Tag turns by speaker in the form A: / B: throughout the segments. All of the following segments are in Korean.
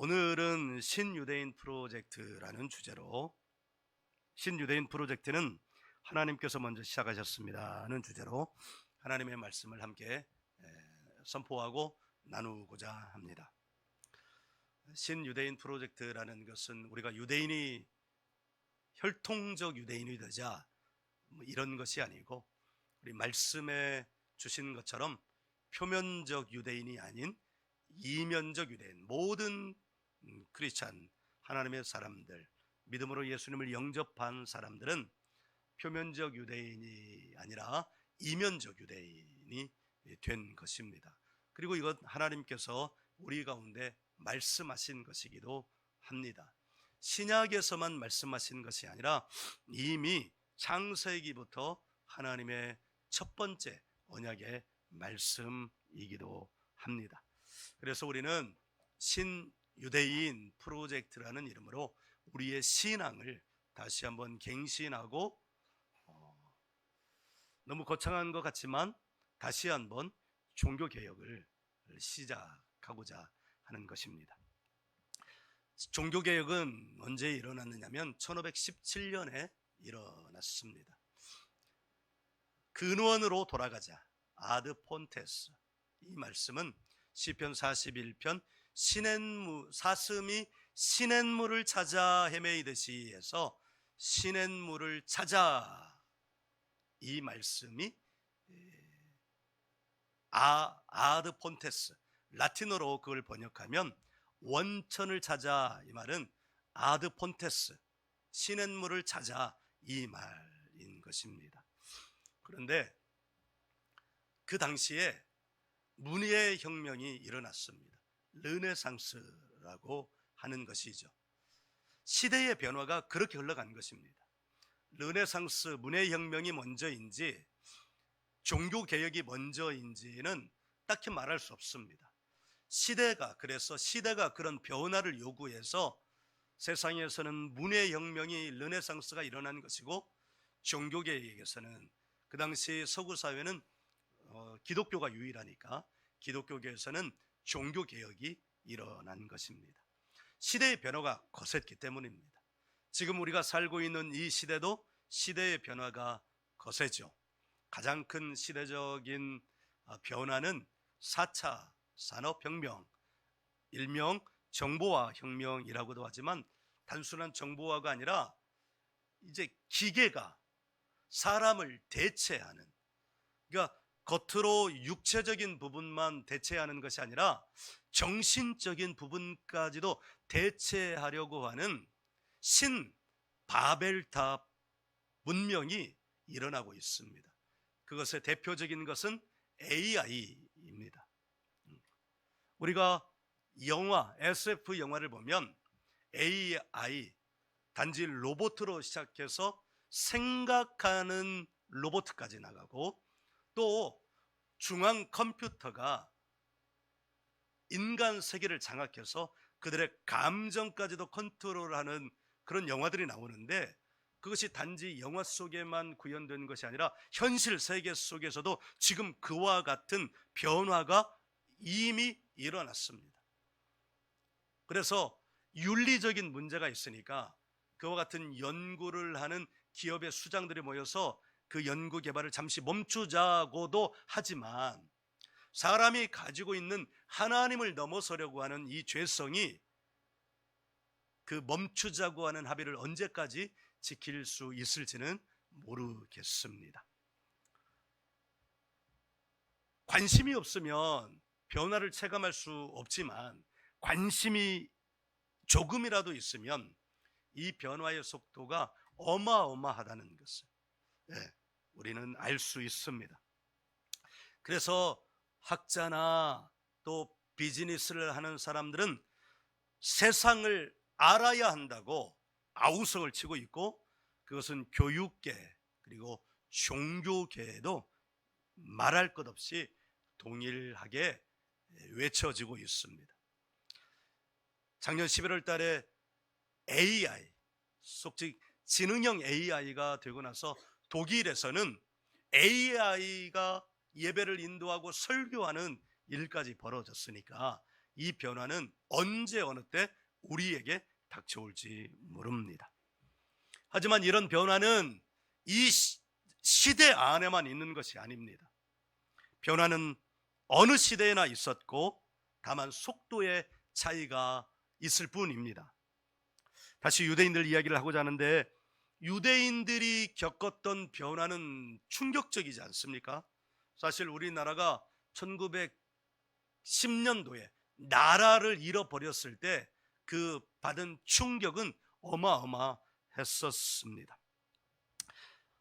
A: 오늘은 신유대인 프로젝트라는 주제로, 신유대인 프로젝트는 하나님께서 먼저 시작하셨습니다는 주제로 하나님의 말씀을 함께 선포하고 나누고자 합니다. 신유대인 프로젝트라는 것은 우리가 유대인이 혈통적 유대인이 되자 이런 것이 아니고, 우리 말씀에 주신 것처럼 표면적 유대인이 아닌 이면적 유대인, 모든 크리스찬, 하나님의 사람들, 믿음으로 예수님을 영접한 사람들은 표면적 유대인이 아니라 이면적 유대인이 된 것입니다. 그리고 이것 하나님께서 우리 가운데 말씀하신 것이기도 합니다. 신약에서만 말씀하신 것이 아니라 이미 창세기부터 하나님의 첫 번째 언약의 말씀이기도 합니다. 그래서 우리는 신유대인 프로젝트라는 이름으로 우리의 신앙을 다시 한번 갱신하고, 너무 거창한 것 같지만 다시 한번 종교개혁을 시작하고자 하는 것입니다. 종교개혁은 언제 일어났느냐면 1517년에 일어났습니다. 근원으로 돌아가자, 아드 폰테스. 이 말씀은 시편 41편 사슴이 시냇물을 찾아 헤매이듯이 해서 시냇물을 찾아, 이 말씀이 아드 폰테스, 라틴어로 그걸 번역하면 원천을 찾아, 이 말은 아드 폰테스, 시냇물을 찾아, 이 말인 것입니다. 그런데 그 당시에 문의의 혁명이 일어났습니다. 르네상스라고 하는 것이죠. 시대의 변화가 그렇게 흘러간 것입니다. 르네상스, 문의 혁명이 먼저인지 종교개혁이 먼저인지는 딱히 말할 수 없습니다. 그래서 시대가 그런 변화를 요구해서 세상에서는 문의 혁명이, 르네상스가 일어난 것이고, 종교개혁에서는 그 당시 서구 사회는 기독교가 유일하니까 기독교계에서는 종교개혁이 일어난 것입니다. 시대의 변화가 거셌기 때문입니다. 지금 우리가 살고 있는 이 시대도 시대의 변화가 거세죠. 가장 큰 시대적인 변화는 4차 산업혁명, 일명 정보화 혁명이라고도 하지만 단순한 정보화가 아니라 이제 기계가 사람을 대체하는, 그러니까 겉으로 육체적인 부분만 대체하는 것이 아니라 정신적인 부분까지도 대체하려고 하는 신바벨탑 문명이 일어나고 있습니다. 그것의 대표적인 것은 AI입니다. 우리가 SF 영화를 보면 AI, 단지 로봇으로 시작해서 생각하는 로봇까지 나가고, 또 중앙 컴퓨터가 인간 세계를 장악해서 그들의 감정까지도 컨트롤하는 그런 영화들이 나오는데, 그것이 단지 영화 속에만 구현된 것이 아니라 현실 세계 속에서도 지금 그와 같은 변화가 이미 일어났습니다. 그래서 윤리적인 문제가 있으니까 그와 같은 연구를 하는 기업의 수장들이 모여서 그 연구 개발을 잠시 멈추자고도 하지만, 사람이 가지고 있는 하나님을 넘어서려고 하는 이 죄성이 그 멈추자고 하는 합의를 언제까지 지킬 수 있을지는 모르겠습니다. 관심이 없으면 변화를 체감할 수 없지만, 관심이 조금이라도 있으면 이 변화의 속도가 어마어마하다는 것을 우리는 알 수 있습니다. 그래서 학자나 또 비즈니스를 하는 사람들은 세상을 알아야 한다고 아우성을 치고 있고, 그것은 교육계 그리고 종교계에도 말할 것 없이 동일하게 외쳐지고 있습니다. 작년 11월 달에 AI, 즉 지능형 AI가 되고 나서 독일에서는 AI가 예배를 인도하고 설교하는 일까지 벌어졌으니까 이 변화는 언제 어느 때 우리에게 닥쳐올지 모릅니다. 하지만 이런 변화는 이 시대 안에만 있는 것이 아닙니다. 변화는 어느 시대에나 있었고 다만 속도의 차이가 있을 뿐입니다. 다시 유대인들 이야기를 하고자 하는데, 유대인들이 겪었던 변화는 충격적이지 않습니까? 사실 우리나라가 1910년도에 나라를 잃어버렸을 때 그 받은 충격은 어마어마했었습니다.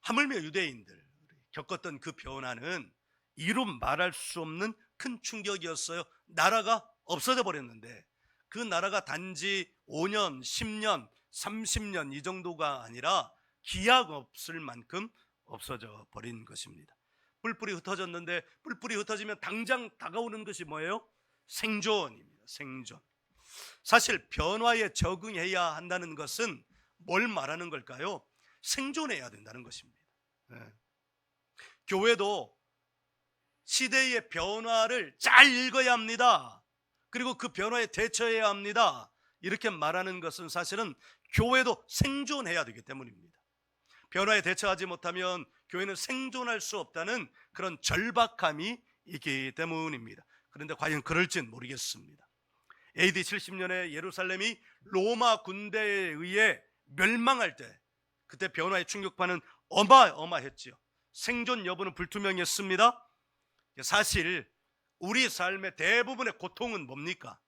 A: 하물며 유대인들 겪었던 그 변화는 이루 말할 수 없는 큰 충격이었어요. 나라가 없어져 버렸는데 그 나라가 단지 5년, 10년, 30년 이 정도가 아니라 기약 없을 만큼 없어져 버린 것입니다. 뿔뿔이 흩어졌는데, 뿔뿔이 흩어지면 당장 다가오는 것이 뭐예요? 생존입니다. 생존. 사실 변화에 적응해야 한다는 것은 뭘 말하는 걸까요? 생존해야 된다는 것입니다. 네. 교회도 시대의 변화를 잘 읽어야 합니다. 그리고 그 변화에 대처해야 합니다. 이렇게 말하는 것은 사실은 교회도 생존해야 되기 때문입니다. 변화에 대처하지 못하면 교회는 생존할 수 없다는 그런 절박함이 있기 때문입니다. 그런데 과연 그럴지는 모르겠습니다. AD 70년에 예루살렘이 로마 군대에 의해 멸망할 때, 그때 변화의 충격파는 어마어마했지요. 생존 여부는 불투명했습니다. 사실 우리 삶의 대부분의 고통은 뭡니까?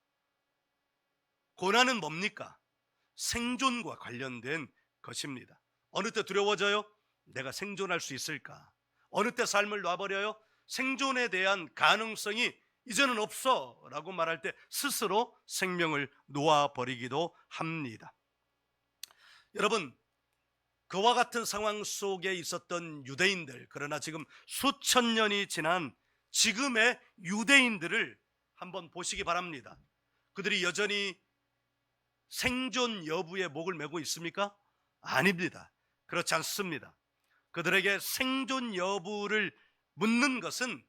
A: 고난은 뭡니까? 생존과 관련된 것입니다. 어느 때 두려워져요? 내가 생존할 수 있을까? 어느 때 삶을 놔버려요? 생존에 대한 가능성이 이제는 없어 라고 말할 때 스스로 생명을 놓아버리기도 합니다. 여러분, 그와 같은 상황 속에 있었던 유대인들, 그러나 지금 수천 년이 지난 지금의 유대인들을 한번 보시기 바랍니다. 그들이 여전히 생존 여부에 목을 메고 있습니까? 아닙니다. 그렇지 않습니다. 그들에게 생존 여부를 묻는 것은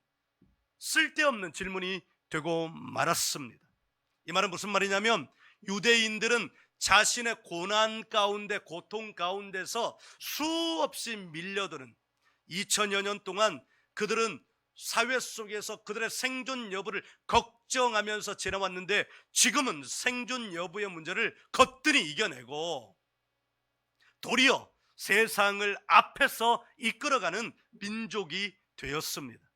A: 쓸데없는 질문이 되고 말았습니다. 이 말은 무슨 말이냐면, 유대인들은 자신의 고난 가운데, 고통 가운데서 수없이 밀려드는 2000여 년 동안 그들은 사회 속에서 그들의 생존 여부를 걱정하면서 지나왔는데, 지금은 생존 여부의 문제를 거뜬히 이겨내고 도리어 세상을 앞에서 이끌어가는 민족이 되었습니다.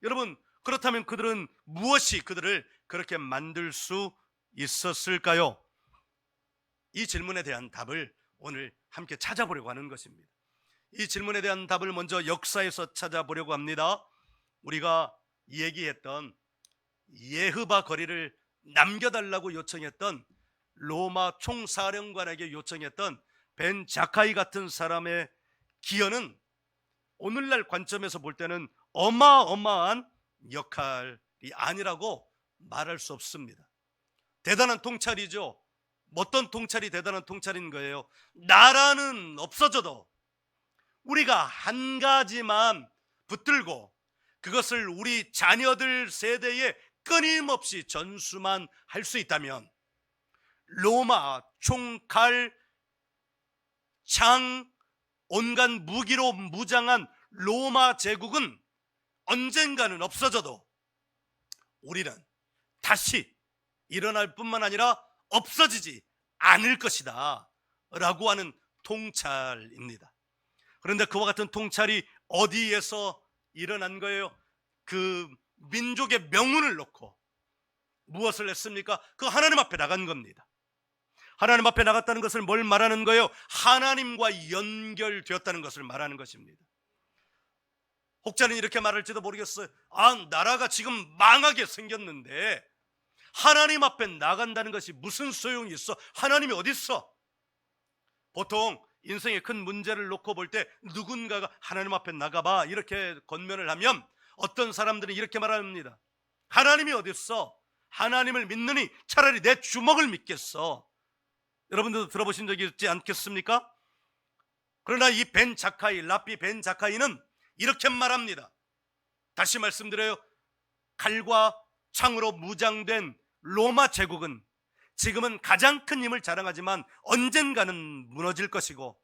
A: 여러분, 그렇다면 그들은 무엇이 그들을 그렇게 만들 수 있었을까요? 이 질문에 대한 답을 오늘 함께 찾아보려고 하는 것입니다. 이 질문에 대한 답을 먼저 역사에서 찾아보려고 합니다. 우리가 얘기했던 예흐바 거리를 남겨달라고 요청했던, 로마 총사령관에게 요청했던 벤 자카이 같은 사람의 기여는 오늘날 관점에서 볼 때는 어마어마한 역할이 아니라고 말할 수 없습니다. 대단한 통찰이죠. 어떤 통찰이 대단한 통찰인 거예요? 나라는 없어져도 우리가 한 가지만 붙들고 그것을 우리 자녀들 세대에 끊임없이 전수만 할 수 있다면, 로마 총칼 창 온갖 무기로 무장한 로마 제국은 언젠가는 없어져도 우리는 다시 일어날 뿐만 아니라 없어지지 않을 것이다 라고 하는 통찰입니다. 그런데 그와 같은 통찰이 어디에서 일어난 거예요? 그 민족의 명운을 놓고 무엇을 했습니까? 그 하나님 앞에 나간 겁니다. 하나님 앞에 나갔다는 것을 뭘 말하는 거예요? 하나님과 연결되었다는 것을 말하는 것입니다. 혹자는 이렇게 말할지도 모르겠어요. 나라가 지금 망하게 생겼는데 하나님 앞에 나간다는 것이 무슨 소용이 있어? 하나님이 어디 있어? 보통 인생의 큰 문제를 놓고 볼 때 누군가가 하나님 앞에 나가봐 이렇게 권면을 하면 어떤 사람들은 이렇게 말합니다. 하나님이 어디 있어? 하나님을 믿느니 차라리 내 주먹을 믿겠어. 여러분들도 들어보신 적이 있지 않겠습니까? 그러나 이 벤 자카이, 랍비 벤 자카이는 이렇게 말합니다. 다시 말씀드려요. 칼과 창으로 무장된 로마 제국은 지금은 가장 큰 힘을 자랑하지만 언젠가는 무너질 것이고,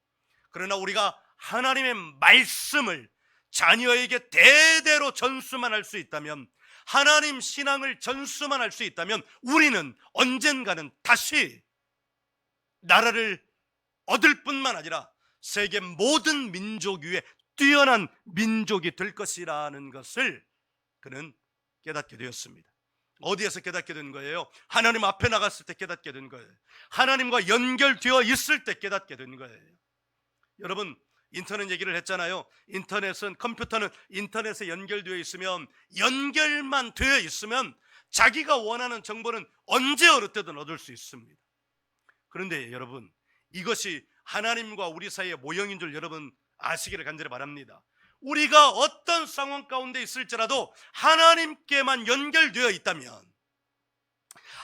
A: 그러나 우리가 하나님의 말씀을 자녀에게 대대로 전수만 할 수 있다면, 하나님 신앙을 전수만 할 수 있다면 우리는 언젠가는 다시 나라를 얻을 뿐만 아니라 세계 모든 민족 위에 뛰어난 민족이 될 것이라는 것을 그는 깨닫게 되었습니다. 어디에서 깨닫게 된 거예요? 하나님 앞에 나갔을 때 깨닫게 된 거예요. 하나님과 연결되어 있을 때 깨닫게 된 거예요. 여러분, 인터넷 얘기를 했잖아요. 컴퓨터는 인터넷에 연결되어 있으면, 연결만 되어 있으면 자기가 원하는 정보는 언제 어느 때든 얻을 수 있습니다. 그런데 여러분, 이것이 하나님과 우리 사이의 모형인 줄 여러분 아시기를 간절히 바랍니다. 우리가 어떤 상황 가운데 있을지라도 하나님께만 연결되어 있다면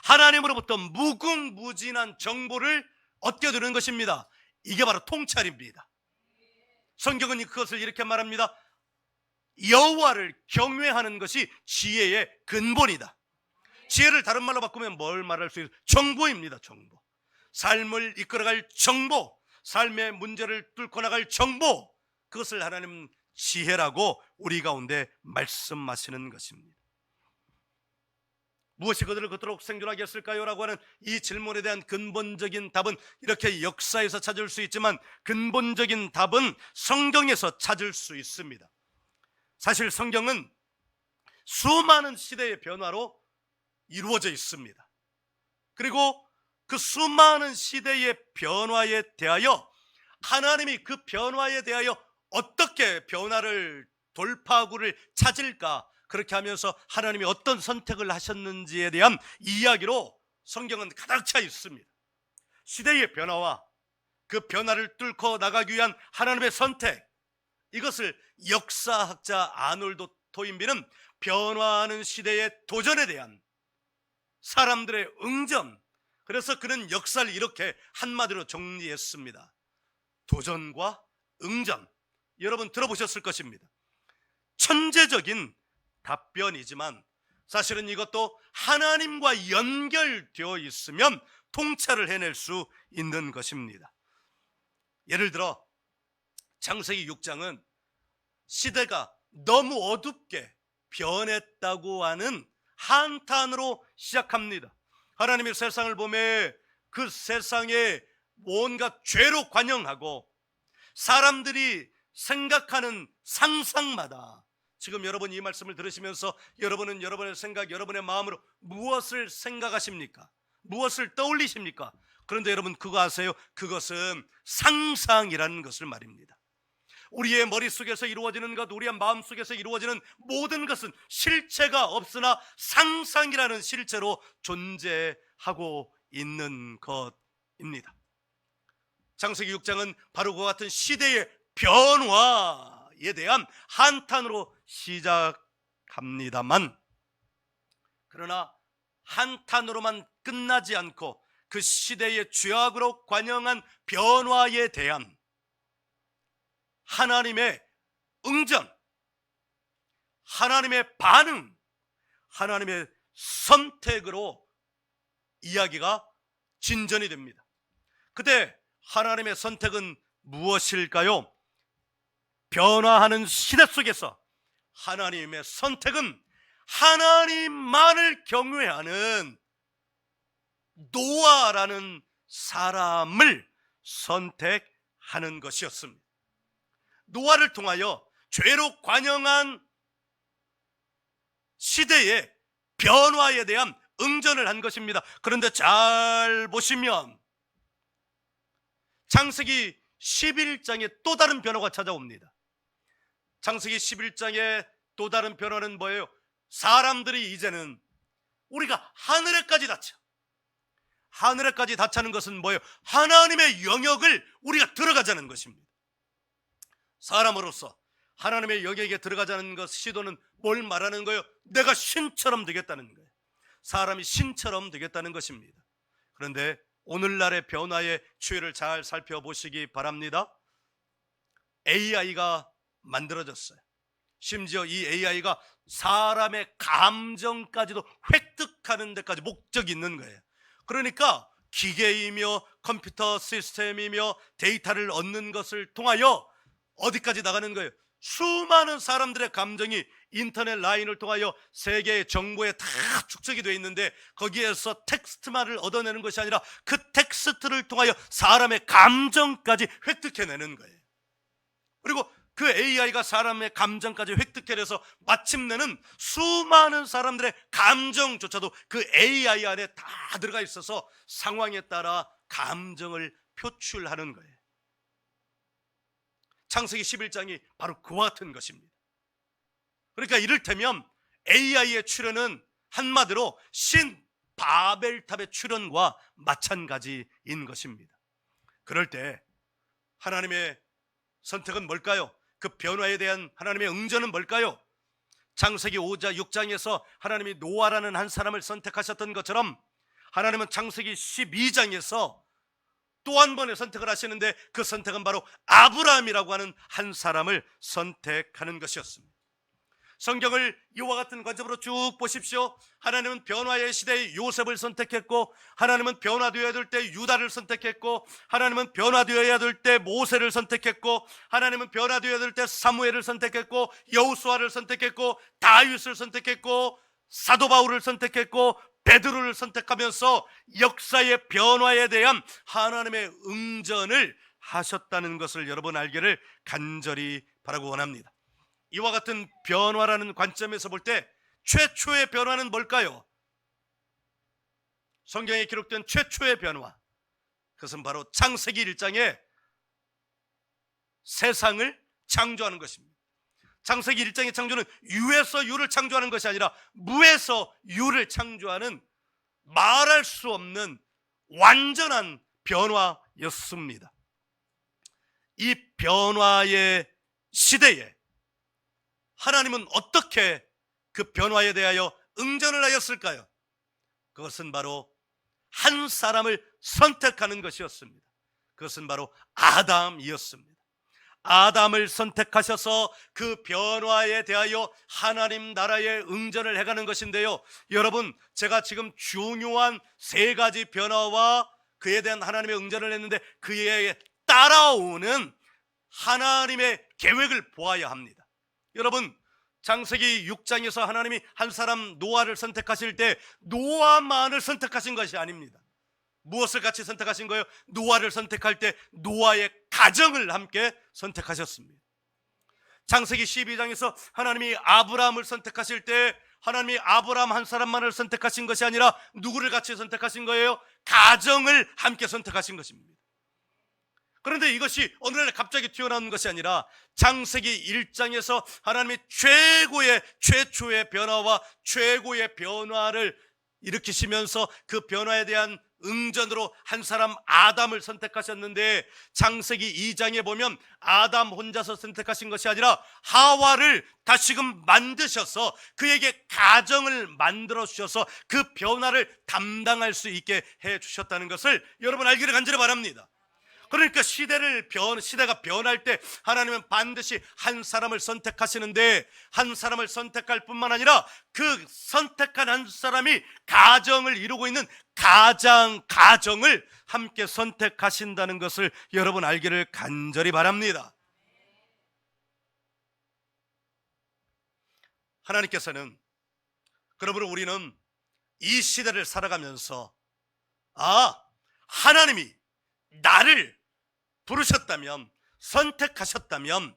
A: 하나님으로부터 무궁무진한 정보를 얻게 되는 것입니다. 이게 바로 통찰입니다. 성경은 그것을 이렇게 말합니다. 여호와를 경외하는 것이 지혜의 근본이다. 지혜를 다른 말로 바꾸면 뭘 말할 수 있어요? 정보입니다. 정보. 삶을 이끌어갈 정보, 삶의 문제를 뚫고 나갈 정보, 그것을 하나님 지혜라고 우리 가운데 말씀하시는 것입니다. 무엇이 그들을 그토록 생존하게 했을까요? 라고 하는 이 질문에 대한 근본적인 답은 이렇게 역사에서 찾을 수 있지만, 근본적인 답은 성경에서 찾을 수 있습니다. 사실 성경은 수많은 시대의 변화로 이루어져 있습니다. 그리고 그 수많은 시대의 변화에 대하여 하나님이 그 변화에 대하여 어떻게 변화를 돌파구를 찾을까, 그렇게 하면서 하나님이 어떤 선택을 하셨는지에 대한 이야기로 성경은 가득 차 있습니다. 시대의 변화와 그 변화를 뚫고 나가기 위한 하나님의 선택, 이것을 역사학자 아놀드 토인비는 변화하는 시대의 도전에 대한 사람들의 응전, 그래서 그는 역사를 이렇게 한마디로 정리했습니다. 도전과 응전. 여러분 들어보셨을 것입니다. 천재적인 답변이지만 사실은 이것도 하나님과 연결되어 있으면 통찰을 해낼 수 있는 것입니다. 예를 들어 창세기 6장은 시대가 너무 어둡게 변했다고 하는 한탄으로 시작합니다. 하나님의 세상을 보며 그 세상에 뭔가 죄로 관영하고 사람들이 생각하는 상상마다, 지금 여러분 이 말씀을 들으시면서 여러분은 여러분의 생각, 여러분의 마음으로 무엇을 생각하십니까? 무엇을 떠올리십니까? 그런데 여러분 그거 아세요? 그것은 상상이라는 것을 말입니다. 우리의 머릿속에서 이루어지는 것, 우리의 마음속에서 이루어지는 모든 것은 실체가 없으나 상상이라는 실체로 존재하고 있는 것입니다. 창세기 6장은 바로 그와 같은 시대의 변화에 대한 한탄으로 시작합니다만, 그러나 한탄으로만 끝나지 않고 그 시대의 죄악으로 관영한 변화에 대한 하나님의 응전, 하나님의 반응, 하나님의 선택으로 이야기가 진전이 됩니다. 그때 하나님의 선택은 무엇일까요? 변화하는 시대 속에서 하나님의 선택은 하나님만을 경외하는 노아라는 사람을 선택하는 것이었습니다. 노아를 통하여 죄로 관영한 시대의 변화에 대한 응전을 한 것입니다. 그런데 잘 보시면 창세기 11장에 또 다른 변화가 찾아옵니다. 창세기 11장의 또 다른 변화는 뭐예요? 사람들이 이제는 우리가 하늘에까지 닿자. 하늘에까지 닿자는 것은 뭐예요? 하나님의 영역을 우리가 들어가자는 것입니다. 사람으로서 하나님의 영역에 들어가자는 것, 시도는 뭘 말하는 거예요? 내가 신처럼 되겠다는 거예요. 사람이 신처럼 되겠다는 것입니다. 그런데 오늘날의 변화의 추이를 잘 살펴보시기 바랍니다. AI가 만들어졌어요. 심지어 이 AI가 사람의 감정까지도 선택하는 데까지 목적이 있는 거예요. 그러니까 기계이며 컴퓨터 시스템이며 데이터를 얻는 것을 통하여 어디까지 나가는 거예요? 수많은 사람들의 감정이 인터넷 라인을 통하여 세계의 정보에 다 축적이 되어 있는데 거기에서 텍스트만을 얻어내는 것이 아니라 그 텍스트를 통하여 사람의 감정까지 획득해내는 거예요. 그리고 그 AI가 사람의 감정까지 획득해내서 마침내는 수많은 사람들의 감정조차도 그 AI 안에 다 들어가 있어서 상황에 따라 감정을 표출하는 거예요. 창세기 11장이 바로 그와 같은 것입니다. 그러니까 이를테면 AI의 출현은 한마디로 신 바벨탑의 출현과 마찬가지인 것입니다. 그럴 때 하나님의 선택은 뭘까요? 그 변화에 대한 하나님의 응전은 뭘까요? 창세기 5장 6장에서 하나님이 노아라는 한 사람을 선택하셨던 것처럼 하나님은 창세기 12장에서 또 한 번의 선택을 하시는데 그 선택은 바로 아브라함이라고 하는 한 사람을 선택하는 것이었습니다. 성경을 이와 같은 관점으로 쭉 보십시오. 하나님은 변화의 시대에 요셉을 선택했고, 하나님은 변화되어야 될 때 유다를 선택했고, 하나님은 변화되어야 될 때 모세를 선택했고, 하나님은 변화되어야 될 때 사무엘을 선택했고, 여호수아를 선택했고, 다윗을 선택했고, 사도 바울을 선택했고, 베드로를 선택하면서 역사의 변화에 대한 하나님의 응전을 하셨다는 것을 여러분 알기를 간절히 바라고 원합니다. 이와 같은 변화라는 관점에서 볼 때 최초의 변화는 뭘까요? 성경에 기록된 최초의 변화, 그것은 바로 창세기 1장에 세상을 창조하는 것입니다. 창세기 1장의 창조는 유에서 유를 창조하는 것이 아니라 무에서 유를 창조하는 말할 수 없는 완전한 변화였습니다. 이 변화의 시대에 하나님은 어떻게 그 변화에 대하여 응전을 하였을까요? 그것은 바로 한 사람을 선택하는 것이었습니다. 그것은 바로 아담이었습니다. 아담을 선택하셔서 그 변화에 대하여 하나님 나라의 응전을 해가는 것인데요, 여러분, 제가 지금 중요한 세 가지 변화와 그에 대한 하나님의 응전을 했는데 그에 따라오는 하나님의 계획을 보아야 합니다. 여러분, 창세기 6장에서 하나님이 한 사람 노아를 선택하실 때 노아만을 선택하신 것이 아닙니다. 무엇을 같이 선택하신 거예요? 노아를 선택할 때 노아의 가정을 함께 선택하셨습니다. 창세기 12장에서 하나님이 아브라함을 선택하실 때 하나님이 아브라함 한 사람만을 선택하신 것이 아니라 누구를 같이 선택하신 거예요? 가정을 함께 선택하신 것입니다. 그런데 이것이 어느 날 갑자기 튀어나오는 것이 아니라 창세기 1장에서 하나님이 최초의 변화와 최고의 변화를 일으키시면서 그 변화에 대한 응전으로 한 사람 아담을 선택하셨는데, 창세기 2장에 보면 아담 혼자서 선택하신 것이 아니라 하와를 다시금 만드셔서 그에게 가정을 만들어 주셔서 그 변화를 담당할 수 있게 해 주셨다는 것을 여러분 알기를 간절히 바랍니다. 그러니까 시대가 변할 때 하나님은 반드시 한 사람을 선택하시는데, 한 사람을 선택할 뿐만 아니라 그 선택한 한 사람이 가정을 이루고 있는 가정을 함께 선택하신다는 것을 여러분 알기를 간절히 바랍니다. 하나님께서는, 그러므로 우리는 이 시대를 살아가면서 하나님이 나를 부르셨다면, 선택하셨다면,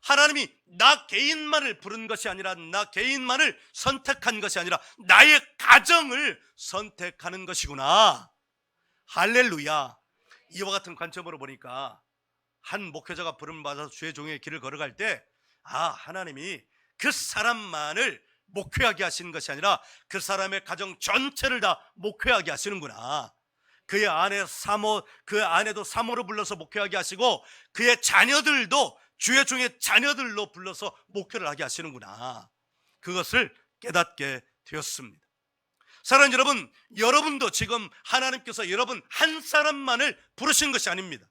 A: 하나님이 나 개인만을 부른 것이 아니라, 나 개인만을 선택한 것이 아니라 나의 가정을 선택하는 것이구나. 할렐루야. 이와 같은 관점으로 보니까 한 목회자가 부름받아서 주의 종의 길을 걸어갈 때 하나님이 그 사람만을 목회하게 하시는 것이 아니라 그 사람의 가정 전체를 다 목회하게 하시는구나. 그의 그 아내도 사모로 불러서 목회하게 하시고 그의 자녀들도 주의 종의 자녀들로 불러서 목회를 하게 하시는구나. 그것을 깨닫게 되었습니다. 사랑하는 여러분, 여러분도 지금 하나님께서 여러분 한 사람만을 부르신 것이 아닙니다.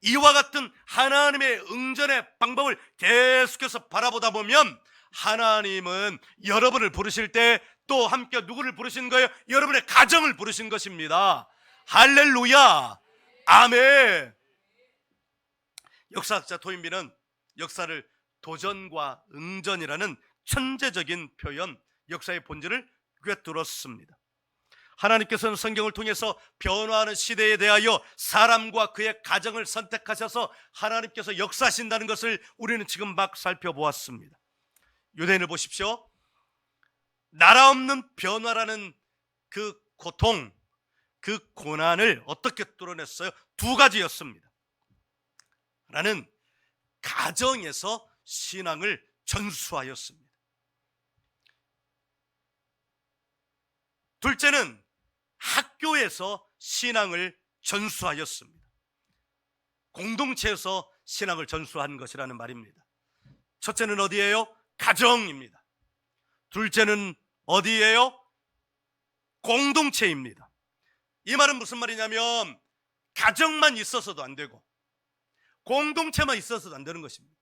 A: 이와 같은 하나님의 응전의 방법을 계속해서 바라보다 보면 하나님은 여러분을 부르실 때 또 함께 누구를 부르신 거예요? 여러분의 가정을 부르신 것입니다. 할렐루야, 아멘. 역사학자 토인비는 역사를 도전과 응전이라는 천재적인 표현, 역사의 본질을 꿰뚫었습니다. 하나님께서는 성경을 통해서 변화하는 시대에 대하여 사람과 그의 가정을 선택하셔서 하나님께서 역사하신다는 것을 우리는 지금 막 살펴보았습니다. 유대인을 보십시오. 나라 없는 변화라는 그 고통, 그 고난을 어떻게 뚫어냈어요? 두 가지였습니다. 하나는 가정에서 신앙을 전수하였습니다. 둘째는 학교에서 신앙을 전수하였습니다. 공동체에서 신앙을 전수한 것이라는 말입니다. 첫째는 어디예요? 가정입니다. 둘째는 어디예요? 공동체입니다. 이 말은 무슨 말이냐면 가정만 있어서도 안 되고 공동체만 있어서도 안 되는 것입니다.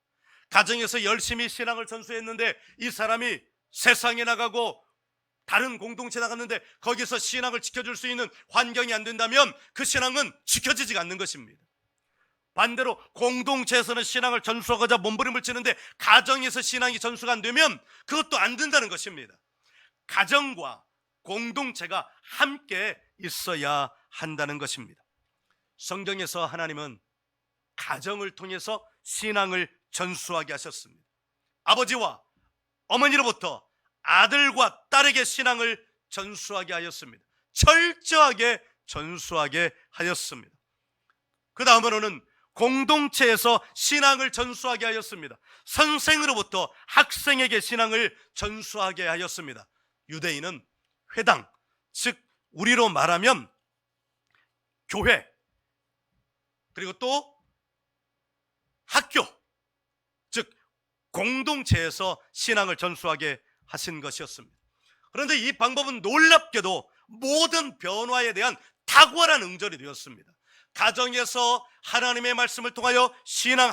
A: 가정에서 열심히 신앙을 전수했는데 이 사람이 세상에 나가고 다른 공동체 나갔는데 거기서 신앙을 지켜줄 수 있는 환경이 안 된다면 그 신앙은 지켜지지 않는 것입니다. 반대로 공동체에서는 신앙을 전수하고자 몸부림을 치는데 가정에서 신앙이 전수가 안 되면 그것도 안 된다는 것입니다. 가정과 공동체가 함께 있어야 한다는 것입니다. 성경에서 하나님은 가정을 통해서 신앙을 전수하게 하셨습니다. 아버지와 어머니로부터 아들과 딸에게 신앙을 전수하게 하였습니다. 철저하게 전수하게 하였습니다. 그 다음으로는 공동체에서 신앙을 전수하게 하였습니다. 선생으로부터 학생에게 신앙을 전수하게 하였습니다. 유대인은 회당, 즉 우리로 말하면 교회, 그리고 또 학교, 즉 공동체에서 신앙을 전수하게 하신 것이었습니다. 그런데 이 방법은 놀랍게도 모든 변화에 대한 탁월한 응전이 되었습니다. 가정에서 하나님의 말씀을 통하여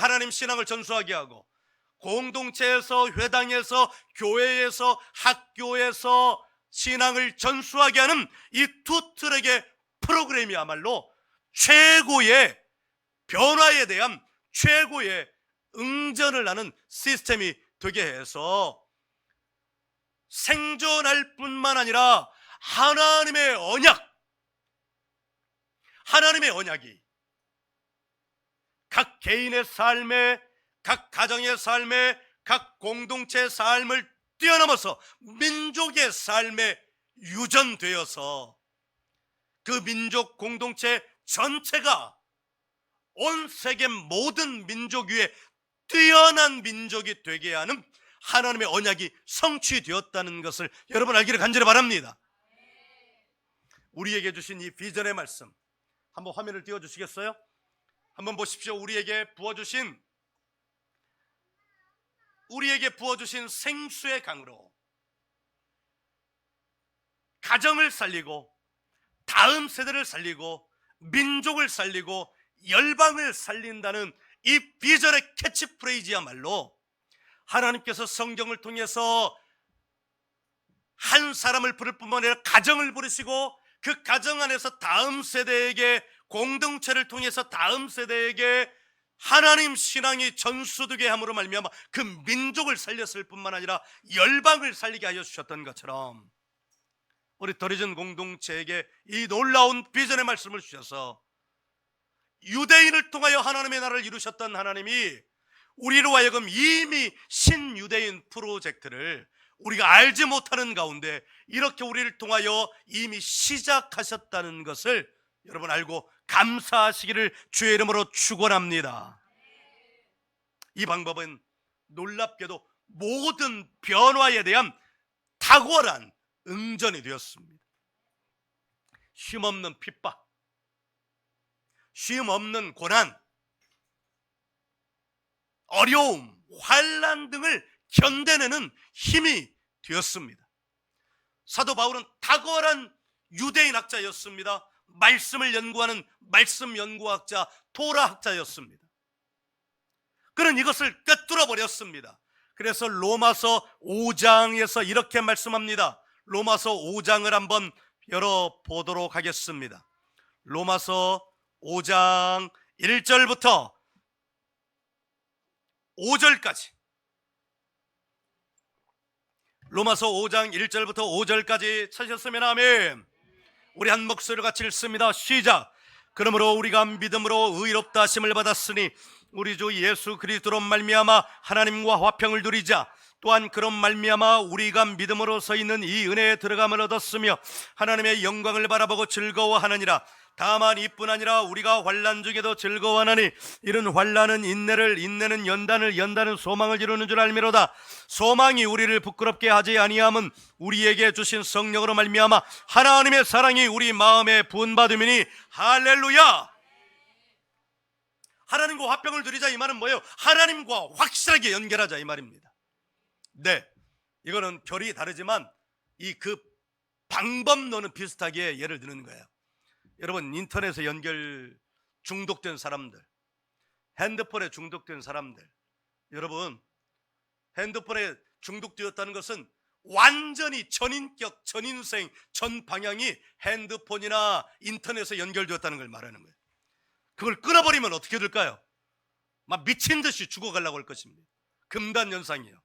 A: 하나님 신앙을 전수하게 하고, 공동체에서, 회당에서, 교회에서, 학교에서 신앙을 전수하게 하는 이 두 트랙의 프로그램이야말로 최고의 변화에 대한 최고의 응전을 하는 시스템이 되게 해서 생존할 뿐만 아니라 하나님의 언약이 각 개인의 삶에, 각 가정의 삶에, 각 공동체의 삶을 뛰어넘어서 민족의 삶에 유전되어서 그 민족 공동체 전체가 온 세계 모든 민족 위에 뛰어난 민족이 되게 하는 하나님의 언약이 성취되었다는 것을 여러분 알기를 간절히 바랍니다. 우리에게 주신 이 비전의 말씀 한번 화면을 띄워주시겠어요? 한번 보십시오. 우리에게 부어주신 생수의 강으로 가정을 살리고 다음 세대를 살리고 민족을 살리고 열방을 살린다는 이 비전의 캐치프레이즈야말로 하나님께서 성경을 통해서 한 사람을 부를 뿐만 아니라 가정을 부르시고 그 가정 안에서 다음 세대에게, 공동체를 통해서 다음 세대에게 하나님 신앙이 전수되게 함으로 말미암아 그 민족을 살렸을 뿐만 아니라 열방을 살리게 하여 주셨던 것처럼 우리 더리전 공동체에게 이 놀라운 비전의 말씀을 주셔서 유대인을 통하여 하나님의 나라를 이루셨던 하나님이 우리로 하여금 이미 신유대인 프로젝트를 우리가 알지 못하는 가운데 이렇게 우리를 통하여 이미 시작하셨다는 것을 여러분 알고 감사하시기를 주의 이름으로 축원합니다. 이 방법은 놀랍게도 모든 변화에 대한 탁월한 응전이 되었습니다. 쉼없는 핍박, 쉼없는 고난, 어려움, 환난 등을 견뎌내는 힘이 되었습니다. 사도 바울은 탁월한 유대인 학자였습니다. 말씀을 연구하는 말씀 연구학자, 토라 학자였습니다. 그는 이것을 꿰뚫어 버렸습니다. 그래서 로마서 5장에서 이렇게 말씀합니다. 로마서 5장을 한번 열어보도록 하겠습니다. 로마서 5장 1절부터 5절까지, 로마서 5장 1절부터 5절까지 찾으셨으면 아멘. 우리 한 목소리로 같이 읽습니다. 시작. 그러므로 우리가 믿음으로 의롭다 하심을 받았으니 우리 주 예수 그리스도로 말미암아 하나님과 화평을 누리자. 또한 그런 말미암아 우리가 믿음으로 서 있는 이 은혜에 들어감을 얻었으며 하나님의 영광을 바라보고 즐거워하느니라. 다만 이뿐 아니라 우리가 환난 중에도 즐거워하나니 이런 환난은 인내를, 인내는 연단을, 연단은 소망을 이루는 줄 알미로다. 소망이 우리를 부끄럽게 하지 아니함은 우리에게 주신 성령으로 말미암아 하나님의 사랑이 우리 마음에 부은받음이니. 할렐루야. 하나님과 화평을 누리자 이 말은 뭐예요? 하나님과 확실하게 연결하자 이 말입니다. 네, 이거는 결이 다르지만 그 방법론은 비슷하게 예를 드는 거예요. 여러분, 인터넷에 연결 중독된 사람들, 핸드폰에 중독된 사람들, 여러분, 핸드폰에 중독되었다는 것은 완전히 전인격, 전인생, 전 방향이 핸드폰이나 인터넷에 연결되었다는 걸 말하는 거예요. 그걸 끊어버리면 어떻게 될까요? 막 미친 듯이 죽어가려고 할 것입니다. 금단현상이에요.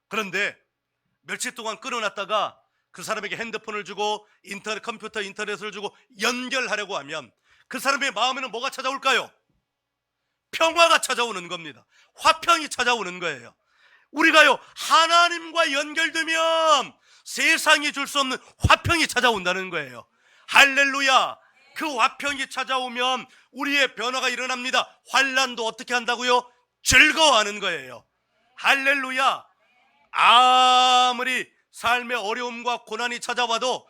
A: 그런데 며칠 동안 끊어놨다가 그 사람에게 핸드폰을 주고 인터넷, 컴퓨터, 인터넷을 주고 연결하려고 하면 그 사람의 마음에는 뭐가 찾아올까요? 평화가 찾아오는 겁니다. 화평이 찾아오는 거예요. 우리가요, 하나님과 연결되면 세상이 줄 수 없는 화평이 찾아온다는 거예요. 할렐루야. 그 화평이 찾아오면 우리의 변화가 일어납니다. 환난도 어떻게 한다고요? 즐거워하는 거예요. 할렐루야. 아무리 삶의 어려움과 고난이 찾아와도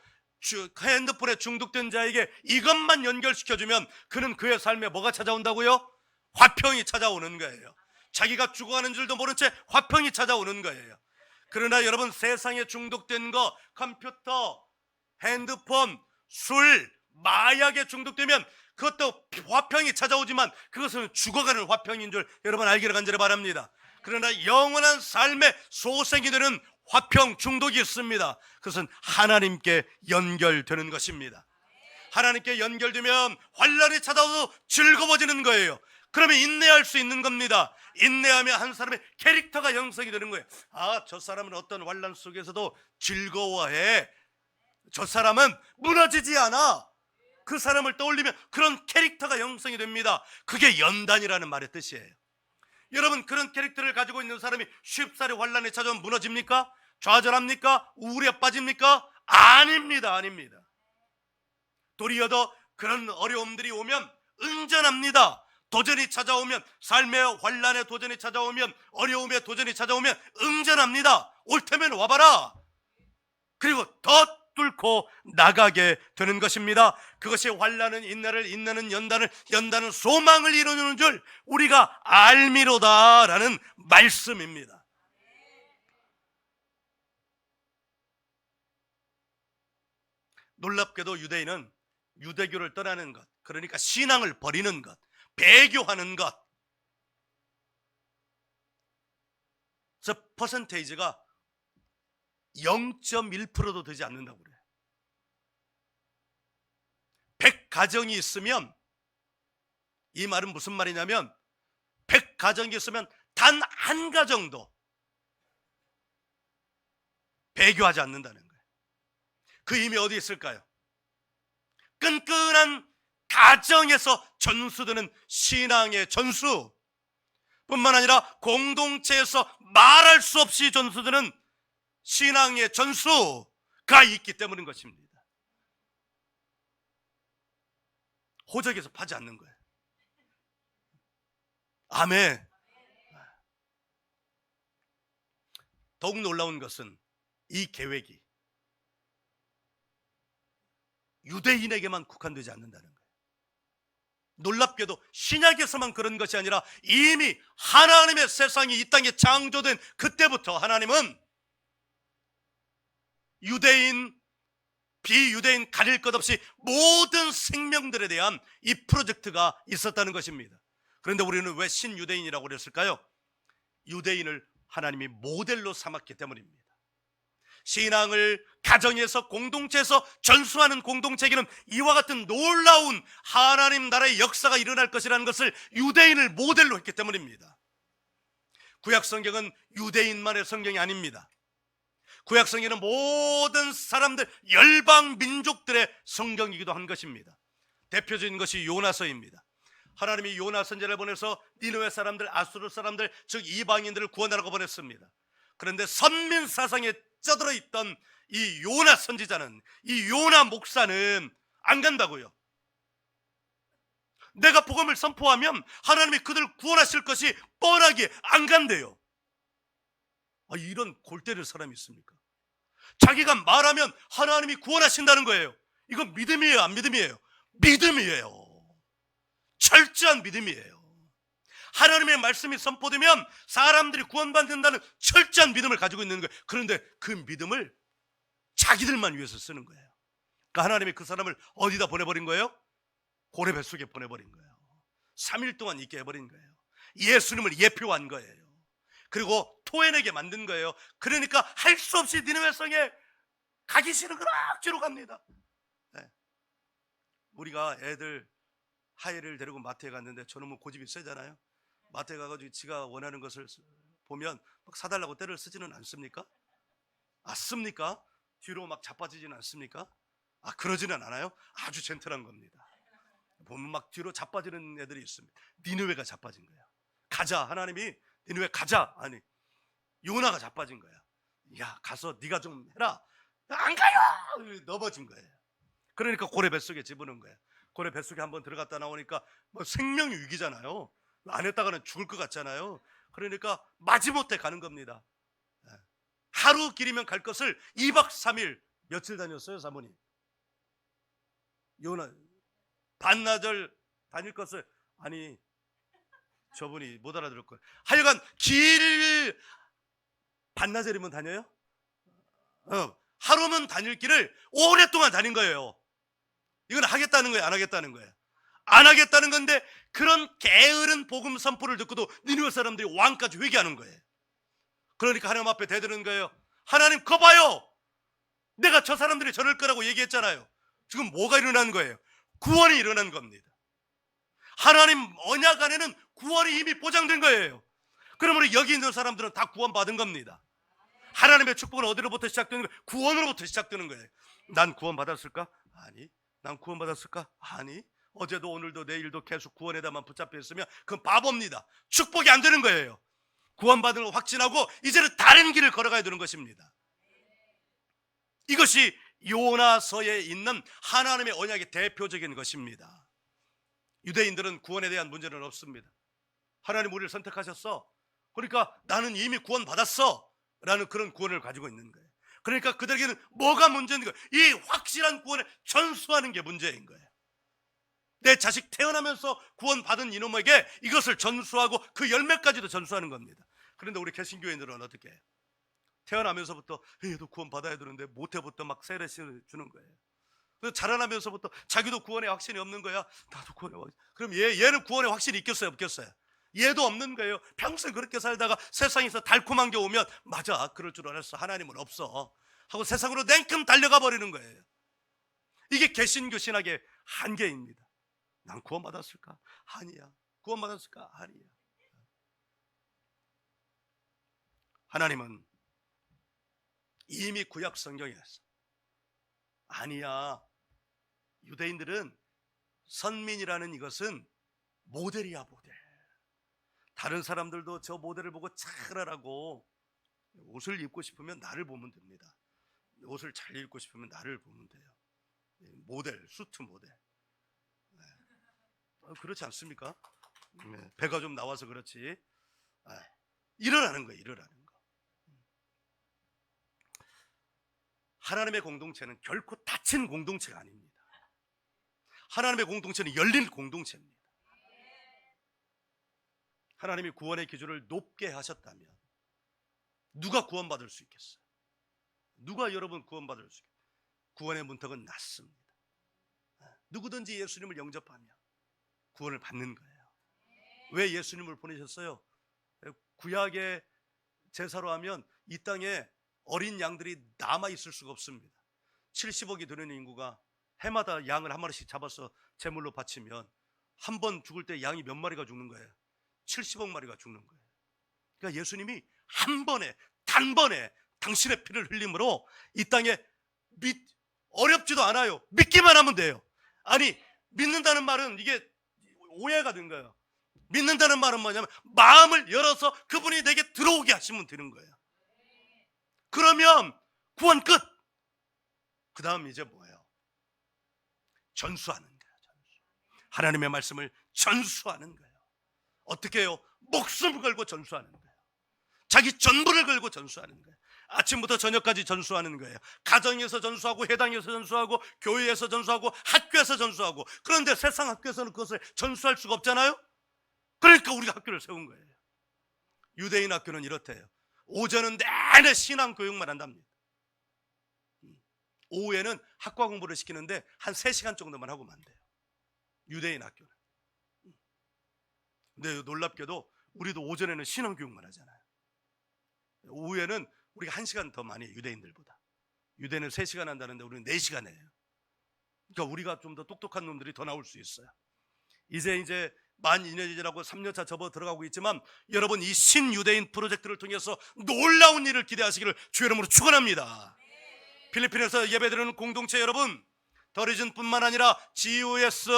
A: 핸드폰에 중독된 자에게 이것만 연결시켜주면 그는 그의 삶에 뭐가 찾아온다고요? 화평이 찾아오는 거예요. 자기가 죽어가는 줄도 모른 채 화평이 찾아오는 거예요. 그러나 여러분, 세상에 중독된 거, 컴퓨터, 핸드폰, 술, 마약에 중독되면 그것도 화평이 찾아오지만 그것은 죽어가는 화평인 줄 여러분 알기를 간절히 바랍니다. 그러나 영원한 삶의 소생이 되는 화평 중독이 있습니다. 그것은 하나님께 연결되는 것입니다. 하나님께 연결되면 환난이 찾아와도 즐거워지는 거예요. 그러면 인내할 수 있는 겁니다. 인내하면 한 사람의 캐릭터가 형성이 되는 거예요. 아, 저 사람은 어떤 환난 속에서도 즐거워해. 저 사람은 무너지지 않아. 그 사람을 떠올리면 그런 캐릭터가 형성이 됩니다. 그게 연단이라는 말의 뜻이에요. 여러분, 그런 캐릭터를 가지고 있는 사람이 쉽사리 환난에 찾아오면 무너집니까? 좌절합니까? 우울에 빠집니까? 아닙니다. 아닙니다. 도리어 더 그런 어려움들이 오면 응전합니다. 도전이 찾아오면, 삶의 환난의 도전이 찾아오면, 어려움의 도전이 찾아오면 응전합니다. 올 테면 와봐라. 그리고 더 뚫고 나가게 되는 것입니다. 그것이 환난은 인내를, 인내는 연단을, 연단은 소망을 이루는 줄 우리가 알미로다라는 말씀입니다. 놀랍게도 유대인은 유대교를 떠나는 것, 그러니까 신앙을 버리는 것, 배교하는 것, 그래서 퍼센테이지가 0.1%도 되지 않는다고 그래요. 100가정이 있으면, 이 말은 무슨 말이냐면 100가정이 있으면 단 한 가정도 배교하지 않는다는 거예요. 그 힘이 어디 있을까요? 끈끈한 가정에서 전수되는 신앙의 전수 뿐만 아니라 공동체에서 말할 수 없이 전수되는 신앙의 전수가 있기 때문인 것입니다. 호적에서 파지 않는 거예요. 아멘. 더욱 놀라운 것은 이 계획이 유대인에게만 국한되지 않는다는 거예요. 놀랍게도 신약에서만 그런 것이 아니라 이미 하나님의 세상이 이 땅에 창조된 그때부터 하나님은 유대인, 비유대인 가릴 것 없이 모든 생명들에 대한 이 프로젝트가 있었다는 것입니다. 그런데 우리는 왜 신유대인이라고 그랬을까요? 유대인을 하나님이 모델로 삼았기 때문입니다. 신앙을 가정에서 공동체에서 전수하는 공동체에게는 이와 같은 놀라운 하나님 나라의 역사가 일어날 것이라는 것을 유대인을 모델로 했기 때문입니다. 구약 성경은 유대인만의 성경이 아닙니다. 구약 성경은 모든 사람들, 열방 민족들의 성경이기도 한 것입니다. 대표적인 것이 요나서입니다. 하나님이 요나 선지자를 보내서 니느웨 사람들, 아수르 사람들, 즉 이방인들을 구원하라고 보냈습니다. 그런데 선민 사상에 쩌들어 있던 이 요나 선지자는, 이 요나 목사는 안 간다고요. 내가 복음을 선포하면 하나님이 그들을 구원하실 것이 뻔하게 안 간대요. 이런 골 때릴 사람이 있습니까? 자기가 말하면 하나님이 구원하신다는 거예요. 이건 믿음이에요, 안 믿음이에요? 믿음이에요. 철저한 믿음이에요. 하나님의 말씀이 선포되면 사람들이 구원받는다는 철저한 믿음을 가지고 있는 거예요. 그런데 그 믿음을 자기들만 위해서 쓰는 거예요. 그러니까 하나님이 그 사람을 어디다 보내버린 거예요? 고래 뱃속에 보내버린 거예요. 3일 동안 있게 해버린 거예요. 예수님을 예표한 거예요. 그리고 토해내게 만든 거예요. 그러니까 할 수 없이 니느웨 성에 가기 싫은 건 억지로 갑니다. 네. 우리가 애들 하예를 데리고 마트에 갔는데 저놈은 고집이 세잖아요. 마트에 가가지고 지가 원하는 것을 보면 막 사달라고 떼를 쓰지는 않습니까? 씁니까? 뒤로 막 자빠지지는 않습니까? 그러지는 않아요. 아주 젠틀한 겁니다. 보면 막 뒤로 자빠지는 애들이 있습니다. 니느웨가 자빠진 거야. 가자, 하나님이 니느웨 가자. 아니, 요나가 자빠진 거야. 야, 가서 네가 좀 해라. 안 가요. 넘어진 거예요. 그러니까 고래 뱃속에 집어넣은 거예요. 고래 뱃속에 한번 들어갔다 나오니까 뭐 생명이 위기잖아요. 안 했다가는 죽을 것 같잖아요. 그러니까 마지못해 가는 겁니다. 하루 길이면 갈 것을 2박 3일 며칠 다녔어요, 사모님? 요나 반나절 다닐 것을, 아니 저분이 못 알아들을 거예요. 하여간 길 반나절이면 다녀요? 하루면 다닐 길을 오랫동안 다닌 거예요. 이건 하겠다는 거예요, 안 하겠다는 거예요? 안 하겠다는 건데, 그런 게으른 복음 선포를 듣고도 니느웨 사람들이 왕까지 회개하는 거예요. 그러니까 하나님 앞에 대드는 거예요. 하나님 거 봐요. 내가 저 사람들이 저럴 거라고 얘기했잖아요. 지금 뭐가 일어난 거예요? 구원이 일어난 겁니다. 하나님 언약 안에는 구원이 이미 보장된 거예요. 그러므로 여기 있는 사람들은 다 구원받은 겁니다. 하나님의 축복은 어디로부터 시작되는 거예요? 구원으로부터 시작되는 거예요. 난 구원받았을까? 아니. 난 구원받았을까? 아니. 어제도 오늘도 내일도 계속 구원에다만 붙잡혀 있으면 그건 바보입니다. 축복이 안 되는 거예요. 구원받은 걸 확신하고 이제는 다른 길을 걸어가야 되는 것입니다. 이것이 요나서에 있는 하나님의 언약의 대표적인 것입니다. 유대인들은 구원에 대한 문제는 없습니다. 하나님 우리를 선택하셨어. 그러니까 나는 이미 구원받았어 라는 그런 구원을 가지고 있는 거예요. 그러니까 그들에게는 뭐가 문제인 거예요? 이 확실한 구원을 전수하는 게 문제인 거예요. 내 자식 태어나면서 구원받은 이놈에게 이것을 전수하고 그 열매까지도 전수하는 겁니다. 그런데 우리 개신교인들은 어떻게 해요? 태어나면서부터 얘도 구원받아야 되는데 못해부터 막 세례를 주는 거예요. 그래서 자라나면서부터 자기도 구원의 확신이 없는 거야. 나도 구원의 확신. 그럼 얘는 구원의 확신이 있겠어요, 없겠어요? 얘도 없는 거예요. 평생 그렇게 살다가 세상에서 달콤한 게 오면 맞아, 그럴 줄 알았어, 하나님은 없어 하고 세상으로 냉큼 달려가 버리는 거예요. 이게 개신교 신학의 한계입니다. 난 구원받았을까? 아니야. 구원받았을까? 아니야. 하나님은 이미 구약 성경에서 아니야, 유대인들은 선민이라는 이것은 모델이야, 모델. 다른 사람들도 저 모델을 보고 잘하라고. 옷을 입고 싶으면 나를 보면 됩니다. 옷을 잘 입고 싶으면 나를 보면 돼요. 모델, 수트 모델. 그렇지 않습니까? 배가 좀 나와서 그렇지. 일어나는 거예요, 일어나는 거. 하나님의 공동체는 결코 닫힌 공동체가 아닙니다. 하나님의 공동체는 열린 공동체입니다. 하나님이 구원의 기준을 높게 하셨다면 누가 구원받을 수 있겠어요? 누가 여러분 구원받을 수 있겠어요? 구원의 문턱은 낮습니다. 누구든지 예수님을 영접하며 구원을 받는 거예요. 왜 예수님을 보내셨어요? 구약의 제사로 하면 이 땅에 어린 양들이 남아 있을 수가 없습니다. 70억이 되는 인구가 해마다 양을 한 마리씩 잡아서 제물로 바치면 한 번 죽을 때 양이 몇 마리가 죽는 거예요? 70억 마리가 죽는 거예요. 그러니까 예수님이 한 번에 단번에 당신의 피를 흘림으로 이 땅에 어렵지도 않아요. 믿기만 하면 돼요. 아니, 믿는다는 말은 이게 오해가 된 거예요. 믿는다는 말은 뭐냐면 마음을 열어서 그분이 내게 들어오게 하시면 되는 거예요. 그러면 구원 끝. 그 다음 이제 뭐예요? 전수하는 거예요. 하나님의 말씀을 전수하는 거예요. 어떻게 해요? 목숨을 걸고 전수하는 거예요. 자기 전부를 걸고 전수하는 거예요. 아침부터 저녁까지 전수하는 거예요. 가정에서 전수하고, 회당에서 전수하고, 교회에서 전수하고, 학교에서 전수하고. 그런데 세상 학교에서는 그것을 전수할 수가 없잖아요. 그러니까 우리가 학교를 세운 거예요. 유대인 학교는 이렇대요. 오전은 내내 신앙 교육만 한답니다. 오후에는 학과 공부를 시키는데 한 3시간 정도만 하고만 돼요. 유대인 학교는. 근데 놀랍게도 우리도 오전에는 신앙 교육만 하잖아요. 오후에는 우리가 1시간 더 많이 해요. 유대인들보다. 유대인은 3시간 한다는데 우리는 4시간 해요. 그러니까 우리가 좀 더 똑똑한 놈들이 더 나올 수 있어요. 이제 만 2년이 지나고 3년차 접어 들어가고 있지만 여러분, 이 신유대인 프로젝트를 통해서 놀라운 일을 기대하시기를 주 이름으로 축원합니다. 필리핀에서 예배드리는 공동체 여러분, 더리즌뿐만 아니라 GUS,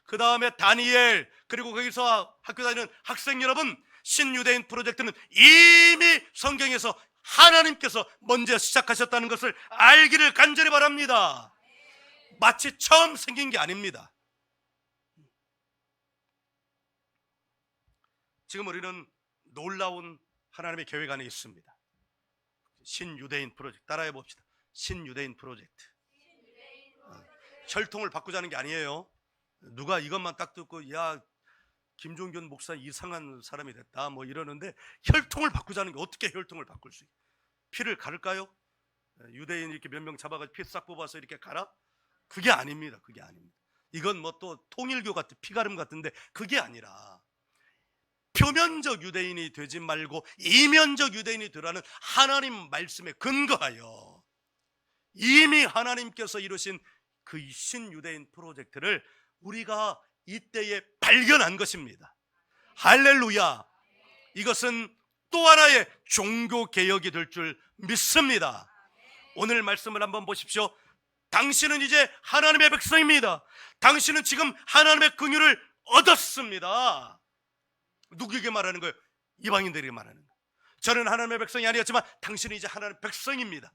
A: 그 다음에 다니엘, 그리고 거기서 학교 다니는 학생 여러분, 신유대인 프로젝트는 이미 성경에서 하나님께서 먼저 시작하셨다는 것을 알기를 간절히 바랍니다. 마치 처음 생긴 게 아닙니다. 지금 우리는 놀라운 하나님의 계획 안에 있습니다. 신유대인 프로젝트, 따라해 봅시다. 신유대인 프로젝트. 혈통을 바꾸자는 게 아니에요. 누가 이것만 딱 듣고 야, 김종균 목사 이상한 사람이 됐다 뭐 이러는데, 혈통을 바꾸자는 게 어떻게 혈통을 바꿀 수 있어요? 피를 가를까요? 유대인 이렇게 몇 명 잡아가지고 피 싹 뽑아서 이렇게 갈아? 그게 아닙니다. 그게 아닙니다. 이건 뭐 또 통일교 같은 피가름 같은데 그게 아니라 표면적 유대인이 되지 말고 이면적 유대인이 되라는 하나님 말씀에 근거하여 이미 하나님께서 이루신 그 신유대인 프로젝트를 우리가 이때에 발견한 것입니다. 할렐루야. 이것은 또 하나의 종교 개혁이 될 줄 믿습니다. 오늘 말씀을 한번 보십시오. 당신은 이제 하나님의 백성입니다. 당신은 지금 하나님의 긍휼을 얻었습니다. 누구에게 말하는 거예요? 이방인들에게 말하는 거예요. 저는 하나님의 백성이 아니었지만 당신은 이제 하나님의 백성입니다.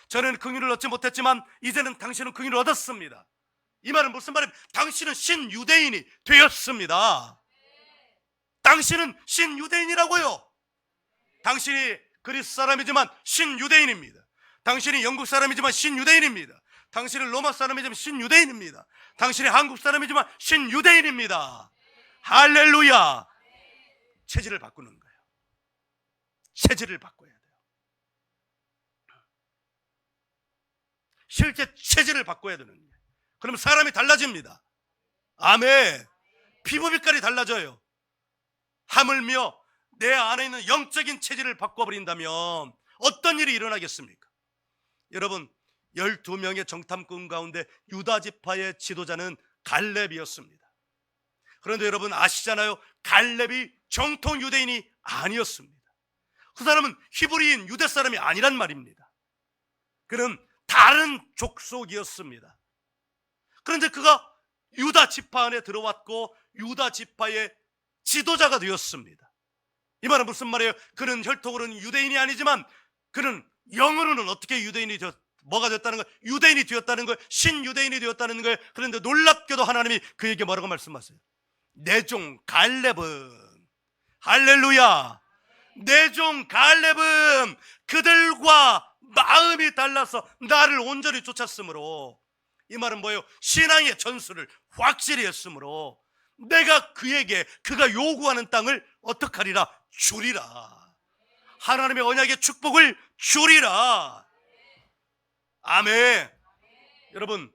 A: 저는 긍휼을 얻지 못했지만 이제는 당신은 긍휼을 얻었습니다. 이 말은 무슨 말이에요? 당신은 신유대인이 되었습니다. 당신은 신유대인이라고요. 당신이 그리스 사람이지만 신유대인입니다. 당신이 영국 사람이지만 신유대인입니다. 당신은 로마 사람이지만 신유대인입니다. 당신이 한국 사람이지만 신유대인입니다. 할렐루야. 체질을 바꾸는 거예요. 체질을 바꿔야 돼요. 실제 체질을 바꿔야 되는 거예요. 그럼 사람이 달라집니다. 아멘. 피부 빛깔이 달라져요. 하물며 내 안에 있는 영적인 체질을 바꿔버린다면 어떤 일이 일어나겠습니까? 여러분, 12명의 정탐꾼 가운데 유다 지파의 지도자는 갈렙이었습니다. 그런데 여러분 아시잖아요. 갈렙이 정통 유대인이 아니었습니다. 그 사람은 히브리인 유대 사람이 아니란 말입니다. 그는 다른 족속이었습니다. 그런데 그가 유다 지파 안에 들어왔고 유다 지파의 지도자가 되었습니다. 이 말은 무슨 말이에요? 그는 혈통으로는 유대인이 아니지만 그는 영으로는 어떻게 유대인이 뭐가 됐다는 거예요? 유대인이 되었다는 거예요. 신유대인이 되었다는 거예요. 그런데 놀랍게도 하나님이 그에게 뭐라고 말씀하세요? 내 종 갈렙은, 할렐루야, 내 종 갈렙은 그들과 마음이 달라서 나를 온전히 쫓았으므로, 이 말은 뭐예요? 신앙의 전수를 확실히 했으므로 내가 그에게 그가 요구하는 땅을 어떡하리라? 주리라. 하나님의 언약의 축복을 주리라. 아멘. 여러분은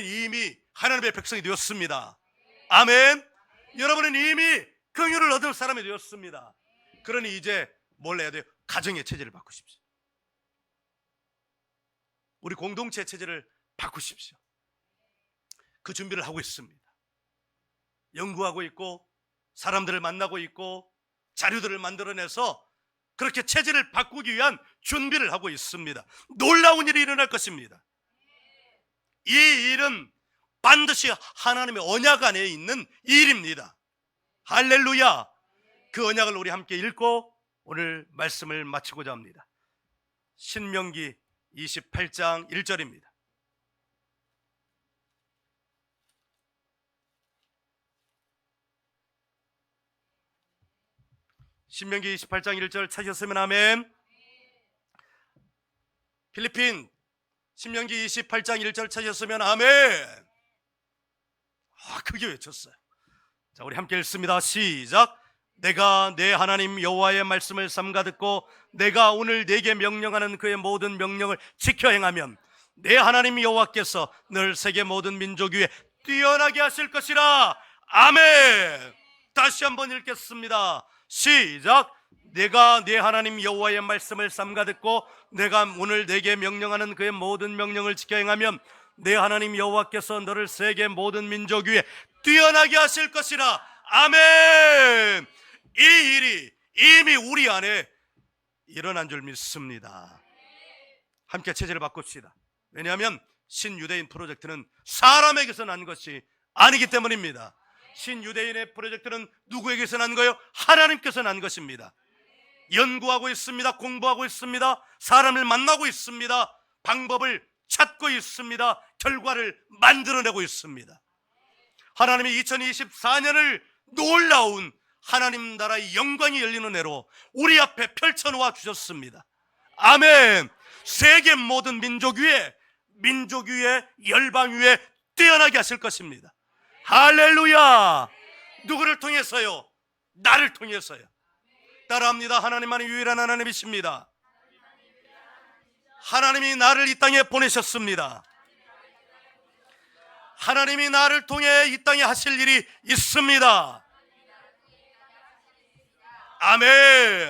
A: 이미 하나님의 백성이 되었습니다. 아멘. 여러분은 이미 긍휼을 얻을 사람이 되었습니다. 그러니 이제 뭘 해야 돼요? 가정의 체제를 바꾸십시오. 우리 공동체 체제를 바꾸십시오. 그 준비를 하고 있습니다. 연구하고 있고 사람들을 만나고 있고 자료들을 만들어내서 그렇게 체제를 바꾸기 위한 준비를 하고 있습니다. 놀라운 일이 일어날 것입니다. 이 일은 반드시 하나님의 언약 안에 있는 일입니다. 할렐루야. 그 언약을 우리 함께 읽고 오늘 말씀을 마치고자 합니다. 신명기 28장 1절입니다. 신명기 28장 1절 찾으셨으면 아멘. 필리핀 신명기 28장 1절 찾으셨으면 아멘. 크게 외쳤어요. 자, 우리 함께 읽습니다. 시작. 내가 내 하나님 여호와의 말씀을 삼가 듣고 내가 오늘 네게 명령하는 그의 모든 명령을 지켜 행하면 내 하나님 여호와께서 늘 세계 모든 민족 위에 뛰어나게 하실 것이라. 아멘. 다시 한번 읽겠습니다. 시작. 내가 내 하나님 여호와의 말씀을 삼가 듣고 내가 오늘 네게 명령하는 그의 모든 명령을 지켜 행하면 내 하나님 여호와께서 너를 세계 모든 민족 위에 뛰어나게 하실 것이라. 아멘. 이 일이 이미 우리 안에 일어난 줄 믿습니다. 함께 체제를 바꿉시다. 왜냐하면 신유대인 프로젝트는 사람에게서 난 것이 아니기 때문입니다. 신유대인의 프로젝트는 누구에게서 난 거예요? 하나님께서 난 것입니다. 연구하고 있습니다. 공부하고 있습니다. 사람을 만나고 있습니다. 방법을 찾고 있습니다. 결과를 만들어내고 있습니다. 하나님이 2024년을 놀라운 하나님 나라의 영광이 열리는 해로 우리 앞에 펼쳐놓아 주셨습니다. 아멘. 세계 모든 민족 위에 열방 위에 뛰어나게 하실 것입니다. 할렐루야. 누구를 통해서요? 나를 통해서요. 따라합니다. 하나님만이 유일한 하나님이십니다. 하나님이 나를 이 땅에 보내셨습니다. 하나님이 나를 통해 이 땅에 하실 일이 있습니다. 아멘.